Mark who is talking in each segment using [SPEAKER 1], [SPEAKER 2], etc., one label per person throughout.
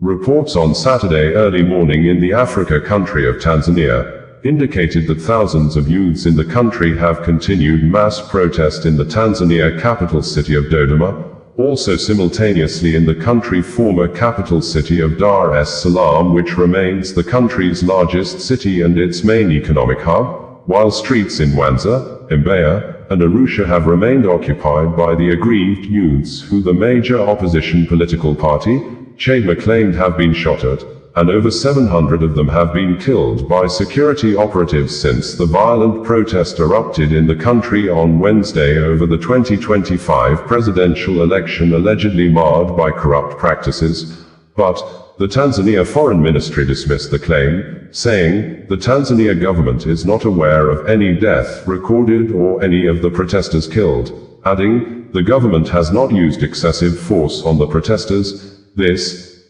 [SPEAKER 1] Reports on Saturday early morning in the Africa country of Tanzania indicated that thousands of youths in the country have continued mass protest in the Tanzania capital city of Dodoma, also simultaneously in the country former capital city of Dar es Salaam, which remains the country's largest city and its main economic hub, while streets in Mwanza, Mbeya, and Arusha have remained occupied by the aggrieved youths who the major opposition political party, Chama, claimed have been shot at, and over 700 of them have been killed by security operatives since the violent protest erupted in the country on Wednesday over the 2025 presidential election allegedly marred by corrupt practices. But the Tanzania Foreign Ministry dismissed the claim, saying the Tanzania government is not aware of any death recorded or any of the protesters killed, adding, the government has not used excessive force on the protesters. The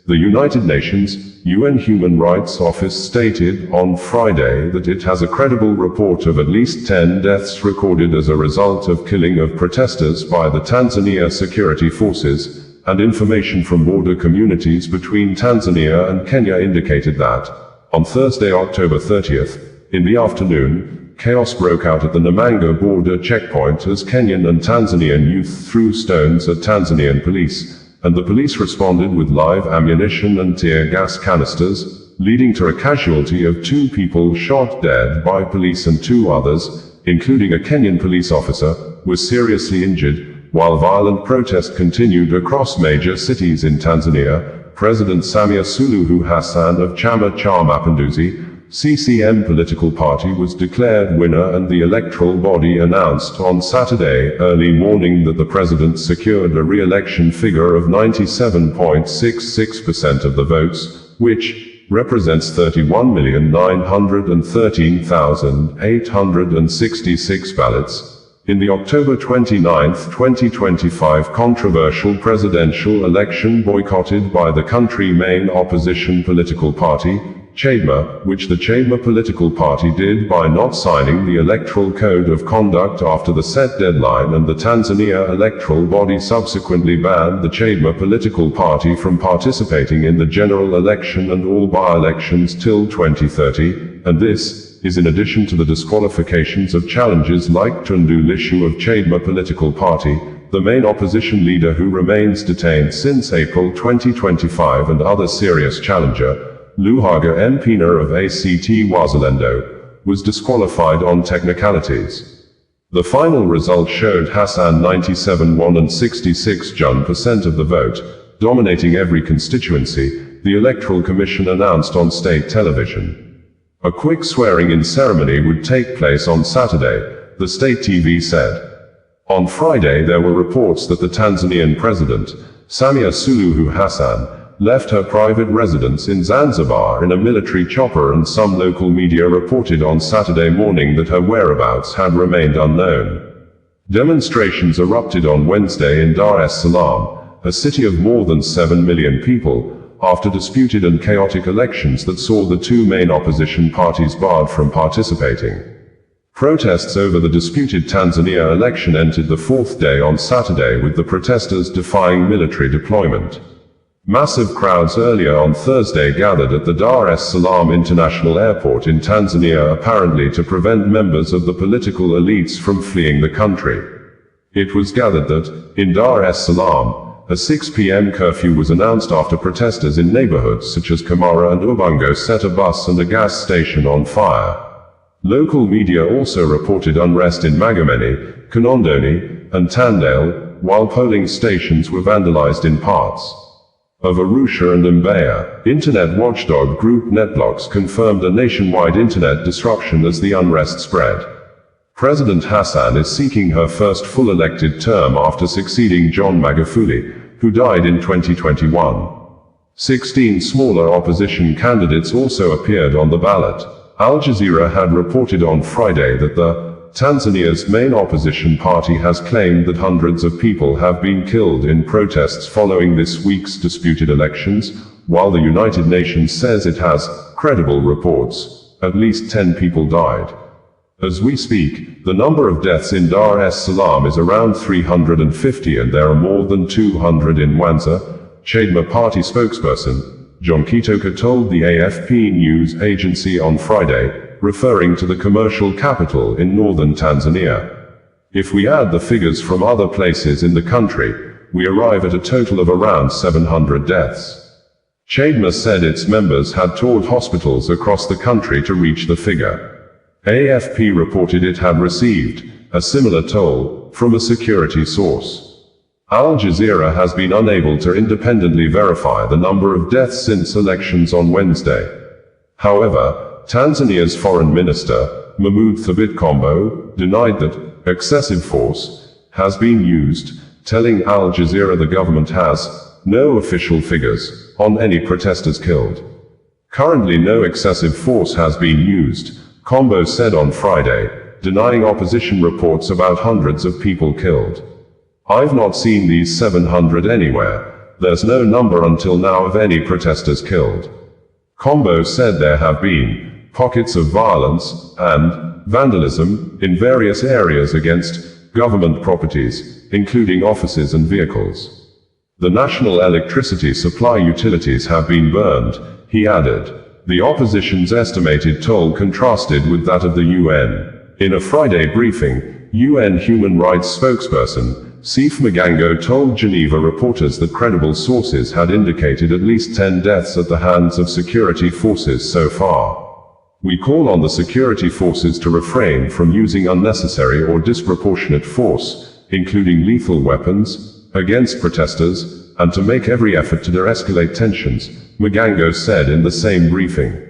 [SPEAKER 1] United Nations UN Human Rights Office stated on Friday that it has a credible report of at least 10 deaths recorded as a result of killing of protesters by the Tanzania security forces, and information from border communities between Tanzania and Kenya indicated that, on Thursday, October 30th, in the afternoon, chaos broke out at the Namanga border checkpoint as Kenyan and Tanzanian youth threw stones at Tanzanian police, and the police responded with live ammunition and tear gas canisters, leading to a casualty of 2 people shot dead by police and 2 others, including a Kenyan police officer, were seriously injured. While violent protest continued across major cities in Tanzania, President Samia Suluhu Hassan of Chama Mapinduzi, CCM political party was declared winner, and the electoral body announced on Saturday early morning that the president secured a re-election figure of 97.66% of the votes, which represents 31,913,866 ballots. In the October 29, 2025 controversial presidential election boycotted by the country's main opposition political party, Chama, which the Chama political party did by not signing the Electoral Code of Conduct after the set deadline, and the Tanzania electoral body subsequently banned the Chama political party from participating in the general election and all by-elections till 2030, and this is in addition to the disqualifications of challengers like Tundu Lissu of Chadema political party, the main opposition leader who remains detained since April 2025, and other serious challenger, Luhaga Mpina of ACT-Wazalendo, was disqualified on technicalities. The final result showed Hassan 97.1 and 66% of the vote, dominating every constituency, the Electoral Commission announced on state television. A quick swearing-in ceremony would take place on Saturday, the state TV said. On Friday there were reports that the Tanzanian president, Samia Suluhu Hassan, left her private residence in Zanzibar in a military chopper, and some local media reported on Saturday morning that her whereabouts had remained unknown. Demonstrations erupted on Wednesday in Dar es Salaam, a city of more than 7 million people, after disputed and chaotic elections that saw the 2 main opposition parties barred from participating. Protests over the disputed Tanzania election entered the 4th day on Saturday, with the protesters defying military deployment. Massive crowds earlier on Thursday gathered at the Dar es Salaam International Airport in Tanzania, apparently to prevent members of the political elites from fleeing the country. It was gathered that, in Dar es Salaam, a 6 p.m. curfew was announced after protesters in neighborhoods such as Kamara and Ubungo set a bus and a gas station on fire. Local media also reported unrest in Magomeni, Kinondoni, and Tandale, while polling stations were vandalized in parts of Arusha and Mbeya. Internet watchdog group NetBlocks confirmed a nationwide internet disruption as the unrest spread. President Hassan is seeking her first full elected term after succeeding John Magufuli, who died in 2021. 16 smaller opposition candidates also appeared on the ballot. Al Jazeera had reported on Friday that Tanzania's main opposition party has claimed that hundreds of people have been killed in protests following this week's disputed elections, while the United Nations says it has credible reports. At least 10 people died. As we speak, the number of deaths in Dar es Salaam is around 350, and there are more than 200 in Mwanza, Chadema party spokesperson, John Kitoka told the AFP news agency on Friday, referring to the commercial capital in northern Tanzania. If we add the figures from other places in the country, we arrive at a total of around 700 deaths. Chadema said its members had toured hospitals across the country to reach the figure. AFP reported it had received a similar toll from a security source. Al Jazeera has been unable to independently verify the number of deaths since elections on Wednesday. However, Tanzania's Foreign Minister, Mahmoud Thabit Kombo, denied that excessive force has been used, telling Al Jazeera the government has no official figures on any protesters killed. Currently no excessive force has been used, Kombo said on Friday, denying opposition reports about hundreds of people killed. I've not seen these 700 anywhere. There's no number until now of any protesters killed. Kombo said there have been pockets of violence and vandalism in various areas against government properties, including offices and vehicles. The national electricity supply utilities have been burned, he added. The opposition's estimated toll contrasted with that of the UN. In a Friday briefing, UN human rights spokesperson, Sif Magango told Geneva reporters that credible sources had indicated at least 10 deaths at the hands of security forces so far. We call on the security forces to refrain from using unnecessary or disproportionate force, including lethal weapons, against protesters, and to make every effort to de-escalate tensions, Magango said in the same briefing.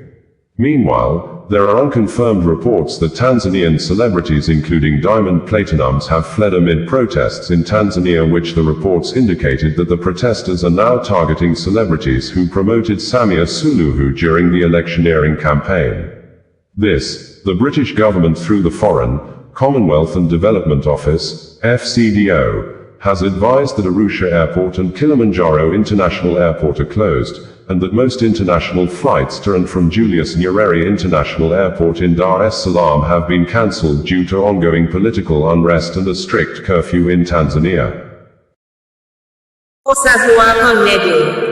[SPEAKER 1] Meanwhile, there are unconfirmed reports that Tanzanian celebrities including diamond platinums have fled amid protests in Tanzania, which the reports indicated that the protesters are now targeting celebrities who promoted Samia Suluhu during the electioneering campaign. This, the British government through the Foreign, Commonwealth and Development Office, FCDO, has advised that Arusha Airport and Kilimanjaro International Airport are closed, and that most international flights to and from Julius Nyerere International Airport in Dar es Salaam have been cancelled due to ongoing political unrest and a strict curfew in Tanzania.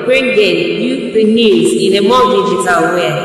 [SPEAKER 2] Bringing you the news in a more digital way.